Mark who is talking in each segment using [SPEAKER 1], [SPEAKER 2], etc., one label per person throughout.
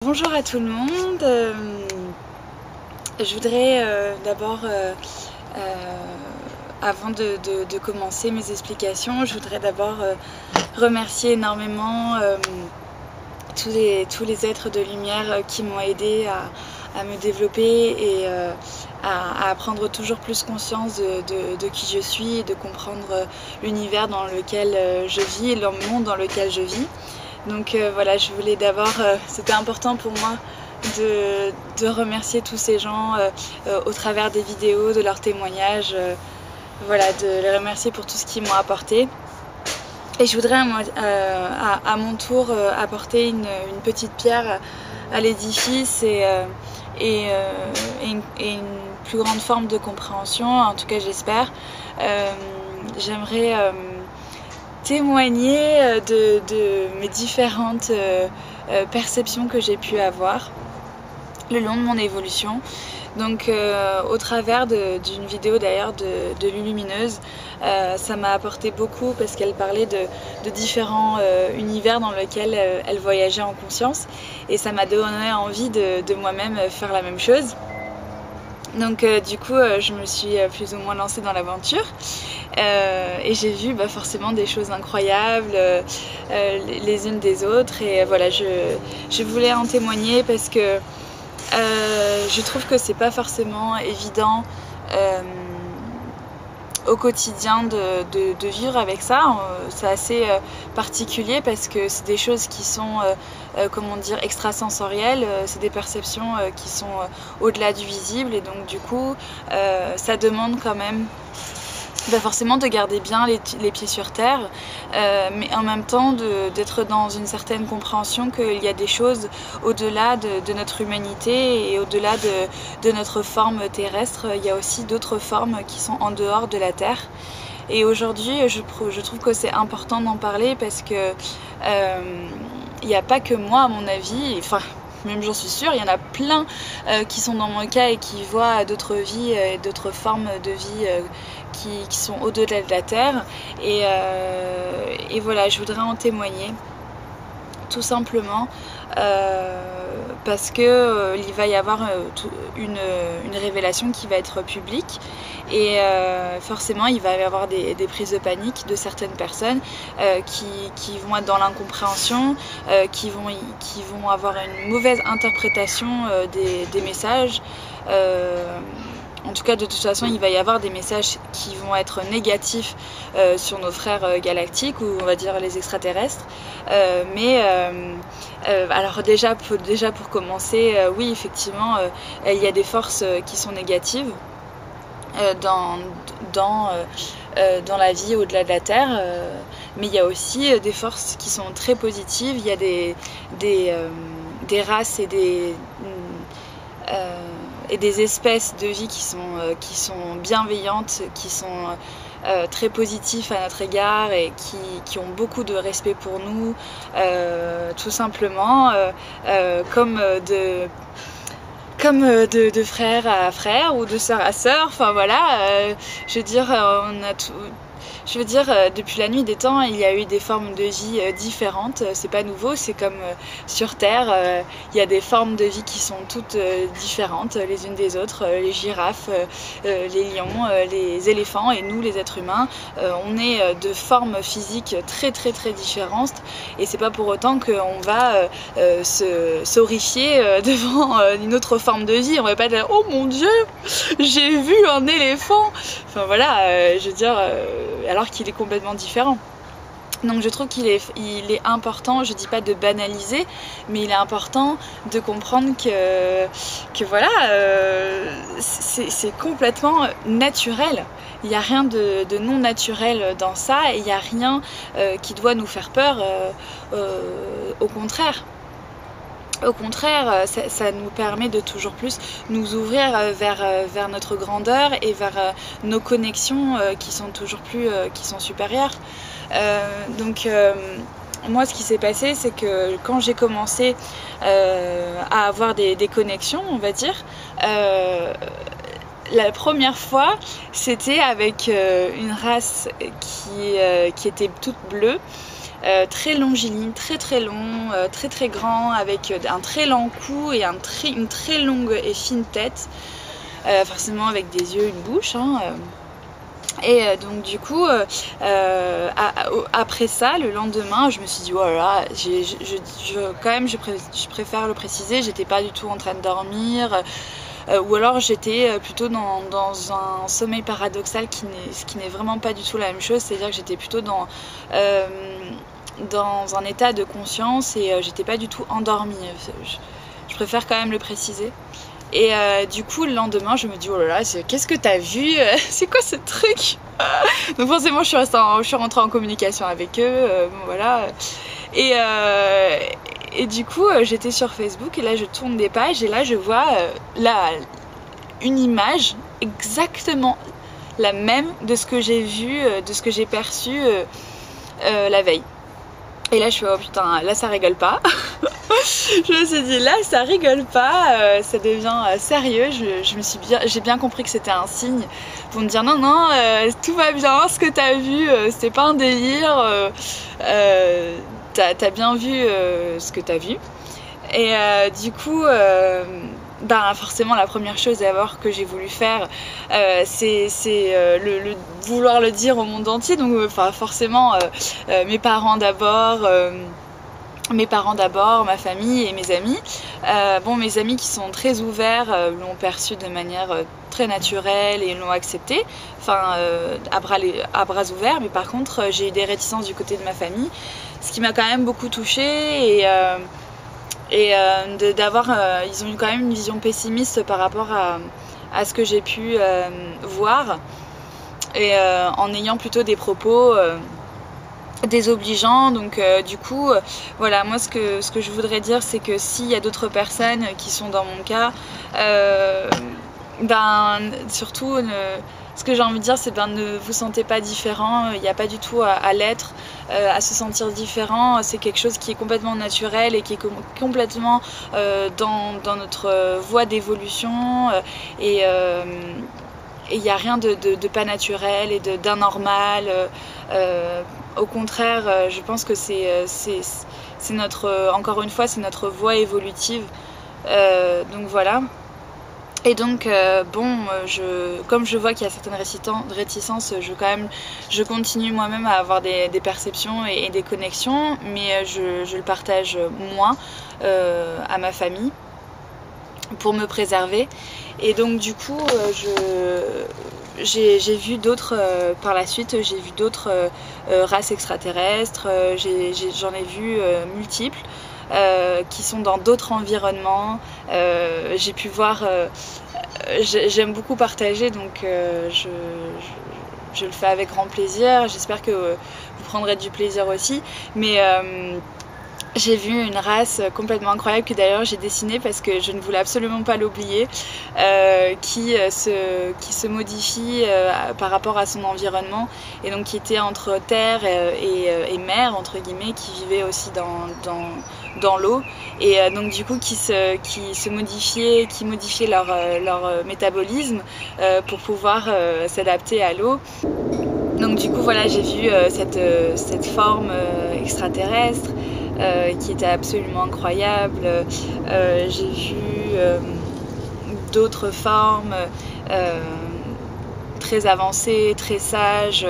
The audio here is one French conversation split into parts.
[SPEAKER 1] Bonjour à tout le monde, je voudrais d'abord, avant de commencer mes explications, je voudrais d'abord remercier énormément tous les êtres de lumière qui m'ont aidé à me développer et à prendre toujours plus conscience de qui je suis et de comprendre l'univers dans lequel je vis et le monde dans lequel je vis. Donc voilà, je voulais d'abord, c'était important pour moi de remercier tous ces gens au travers des vidéos, de leurs témoignages, voilà, de les remercier pour tout ce qu'ils m'ont apporté. Et je voudrais à mon tour apporter une petite pierre à l'édifice et une plus grande forme de compréhension, en tout cas j'espère. J'aimerais témoigner de mes différentes perceptions que j'ai pu avoir le long de mon évolution. Donc au travers d'une vidéo d'ailleurs de Lulumineuse, ça m'a apporté beaucoup parce qu'elle parlait de différents univers dans lesquels elle voyageait en conscience et ça m'a donné envie de moi-même faire la même chose. Donc du coup je me suis plus ou moins lancée dans l'aventure et j'ai vu forcément des choses incroyables les unes des autres et voilà, je voulais en témoigner parce que je trouve que c'est pas forcément évident au quotidien de vivre avec ça. C'est assez particulier parce que c'est des choses qui sont comment dire, extrasensorielles, c'est des perceptions qui sont au-delà du visible et donc du coup ça demande quand même forcément de garder bien les pieds sur terre, mais en même temps d'être dans une certaine compréhension qu'il y a des choses au-delà de notre humanité et au-delà de notre forme terrestre. Il y a aussi d'autres formes qui sont en dehors de la Terre. Et aujourd'hui, je trouve que c'est important d'en parler parce que il n'y a pas que moi, à mon avis, enfin même j'en suis sûre, il y en a plein qui sont dans mon cas et qui voient d'autres vies et d'autres formes de vie qui sont au-delà de la Terre et voilà, je voudrais en témoigner tout simplement parce que il va y avoir une révélation qui va être publique et forcément il va y avoir des prises de panique de certaines personnes qui vont être dans l'incompréhension, qui vont avoir une mauvaise interprétation des messages. En tout cas, de toute façon, il va y avoir des messages qui vont être négatifs sur nos frères galactiques, ou on va dire les extraterrestres. Alors déjà pour commencer, oui, effectivement, il y a des forces qui sont négatives dans la vie au-delà de la Terre, mais il y a aussi des forces qui sont très positives. Il y a des races et des espèces de vie qui sont bienveillantes, qui sont très positifs à notre égard et qui ont beaucoup de respect pour nous, tout simplement, comme de frère à frère ou de sœur à sœur. Enfin voilà, je veux dire, depuis la nuit des temps, il y a eu des formes de vie différentes. C'est pas nouveau, c'est comme sur Terre, il y a des formes de vie qui sont toutes différentes les unes des autres. Les girafes, les lions, les éléphants et nous, les êtres humains, on est de formes physiques très très très différentes. Et c'est pas pour autant qu'on va s'horrifier devant une autre forme de vie. On va pas dire oh mon Dieu, j'ai vu un éléphant. Enfin voilà, je veux dire. Alors qu'il est complètement différent. Donc je trouve qu'il est important, je dis pas de banaliser, mais il est important de comprendre que voilà, c'est complètement naturel. Il n'y a rien de non naturel dans ça et il n'y a rien qui doit nous faire peur, au contraire. Au contraire, ça nous permet de toujours plus nous ouvrir vers notre grandeur et vers nos connexions qui sont toujours plus, qui sont supérieures. Donc moi ce qui s'est passé, c'est que quand j'ai commencé à avoir des connexions, on va dire, la première fois c'était avec une race qui était toute bleue. très longiligne, très long, très grand, avec un très lent cou et une très longue et fine tête, forcément avec des yeux, une bouche, hein, et donc du coup après ça, le lendemain, je me suis dit oh là là, quand même je préfère le préciser, j'étais pas du tout en train de dormir, ou alors j'étais plutôt dans un sommeil paradoxal ce qui n'est vraiment pas du tout la même chose, c'est-à-dire que j'étais plutôt dans un état de conscience et j'étais pas du tout endormie. Je préfère quand même le préciser. Et du coup le lendemain je me dis oh là là, qu'est-ce que t'as vu, c'est quoi ce truc? Donc forcément je suis rentrée en communication avec eux, bon, voilà. Et du coup j'étais sur Facebook et là je tourne des pages et là je vois une image exactement la même de ce que j'ai vu, de ce que j'ai perçu la veille. Et là je suis oh putain, là ça rigole pas. Je me suis dit là ça rigole pas, ça devient sérieux. J'ai bien compris que c'était un signe pour me dire non tout va bien, ce que t'as vu c'est pas un délire, t'as bien vu ce que t'as vu. Et du coup forcément la première chose d'abord que j'ai voulu faire c'est vouloir le dire au monde entier, donc forcément mes parents d'abord, ma famille et mes amis. Mes amis qui sont très ouverts l'ont perçu de manière très naturelle et l'ont accepté, à bras ouverts, mais par contre j'ai eu des réticences du côté de ma famille, ce qui m'a quand même beaucoup touchée ils ont eu quand même une vision pessimiste par rapport à ce que j'ai pu voir, et en ayant plutôt des propos désobligeants. Donc du coup voilà, moi ce que je voudrais dire, c'est que s'il y a d'autres personnes qui sont dans mon cas, surtout ce que j'ai envie de dire, c'est ne vous sentez pas différent, il n'y a pas du tout à l'être, à se sentir différent, c'est quelque chose qui est complètement naturel et qui est complètement dans notre voie d'évolution, et il n'y a rien de pas naturel et d'anormal. Au contraire, je pense que c'est encore une fois, c'est notre voie évolutive. Donc voilà. Et donc comme je vois qu'il y a certaines réticences, je continue moi-même à avoir des perceptions et des connexions, mais je le partage moins à ma famille pour me préserver. Et donc du coup j'ai vu d'autres par la suite, j'ai vu d'autres races extraterrestres, j'en ai vu multiples qui sont dans d'autres environnements. J'ai pu voir, j'aime beaucoup partager, donc je le fais avec grand plaisir. J'espère que vous prendrez du plaisir aussi, mais j'ai vu une race complètement incroyable que d'ailleurs j'ai dessinée parce que je ne voulais absolument pas l'oublier, qui se modifie par rapport à son environnement, et donc qui était entre terre et mer entre guillemets, qui vivait aussi dans l'eau, et donc du coup qui modifiait leur métabolisme pour pouvoir s'adapter à l'eau. Donc du coup voilà, j'ai vu cette forme extraterrestre qui était absolument incroyable. J'ai vu d'autres formes très avancées, très sages,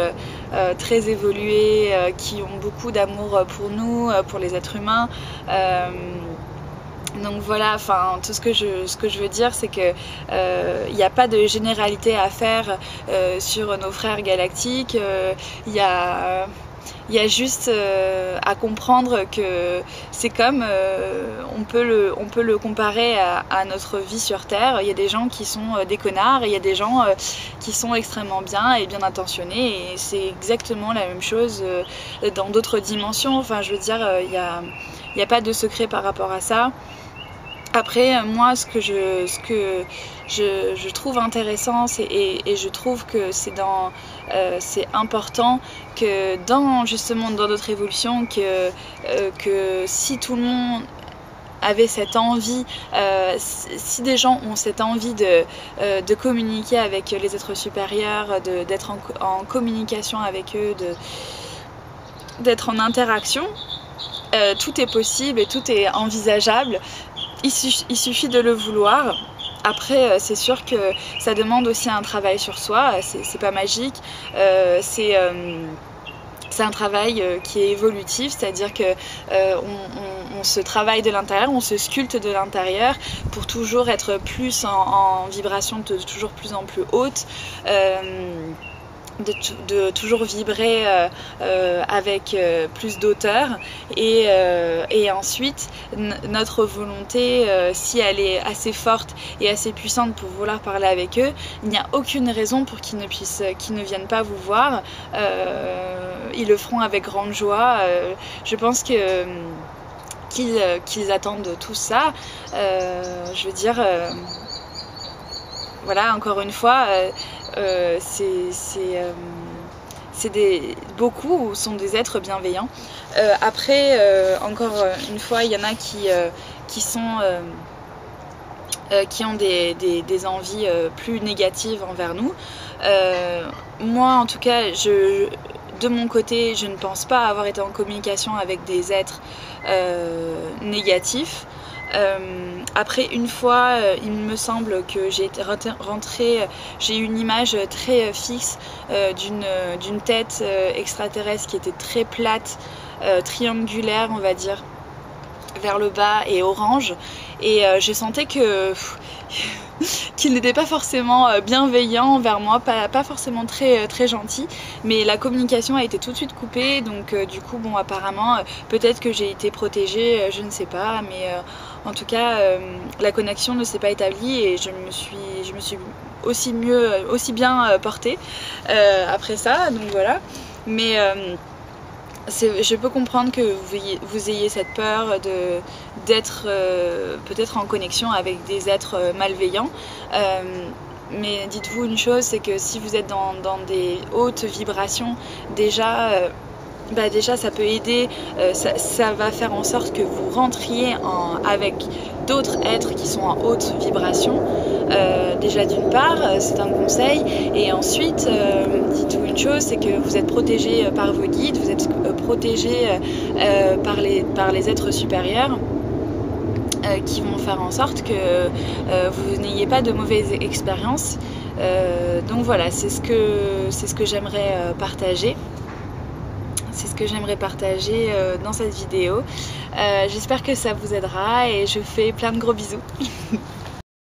[SPEAKER 1] très évoluées, qui ont beaucoup d'amour pour nous, pour les êtres humains. Donc voilà, tout ce que je veux dire, c'est que il n'y a pas de généralité à faire sur nos frères galactiques. Il y a juste à comprendre que c'est comme on peut le comparer à notre vie sur Terre. Il y a des gens qui sont des connards et il y a des gens qui sont extrêmement bien et bien intentionnés, et c'est exactement la même chose dans d'autres dimensions. Je veux dire, il n'y a pas de secret par rapport à ça. Après, moi, ce que je trouve intéressant, et je trouve que c'est important que justement dans notre évolution, que si tout le monde avait cette envie, si des gens ont cette envie de communiquer avec les êtres supérieurs, d'être en communication avec eux, d'être en interaction, tout est possible et tout est envisageable. Il suffit de le vouloir. Après, c'est sûr que ça demande aussi un travail sur soi, c'est pas magique, c'est un travail qui est évolutif, c'est-à-dire que on se travaille de l'intérieur, on se sculpte de l'intérieur pour toujours être plus en vibration toujours plus en plus haute. De toujours vibrer avec plus d'auteur et ensuite notre volonté, si elle est assez forte et assez puissante pour vouloir parler avec eux, il n'y a aucune raison pour qu'ils ne viennent pas vous voir. Ils le feront avec grande joie. Je pense que qu'ils attendent tout ça. Je veux dire, voilà, encore une fois, beaucoup sont des êtres bienveillants. Après, encore une fois, il y en a qui ont des envies plus négatives envers nous. Moi, en tout cas, de mon côté, je ne pense pas avoir été en communication avec des êtres négatifs. Après, une fois, il me semble que j'ai été rentrée, j'ai eu une image très fixe d'une tête extraterrestre qui était très plate, triangulaire, on va dire, vers le bas et orange. Et je sentais que qu'il n'était pas forcément bienveillant envers moi, pas forcément très gentil, mais la communication a été tout de suite coupée, donc du coup, bon, apparemment, peut-être que j'ai été protégée, je ne sais pas, mais en tout cas, la connexion ne s'est pas établie et je me suis aussi bien portée après ça, donc voilà. Mais je peux comprendre que vous ayez cette peur d'être peut-être en connexion avec des êtres malveillants. Mais dites-vous une chose, c'est que si vous êtes dans des hautes vibrations, déjà ça peut aider, ça va faire en sorte que vous rentriez avec d'autres êtres qui sont en haute vibration. Déjà d'une part, c'est un conseil, et ensuite, dites-vous une chose, c'est que vous êtes protégé par vos guides, vous êtes protégé par les êtres supérieurs. Qui vont faire en sorte que vous n'ayez pas de mauvaises expériences. Donc voilà, c'est ce que j'aimerais partager. C'est ce que j'aimerais partager dans cette vidéo. J'espère que ça vous aidera et je fais plein de gros bisous.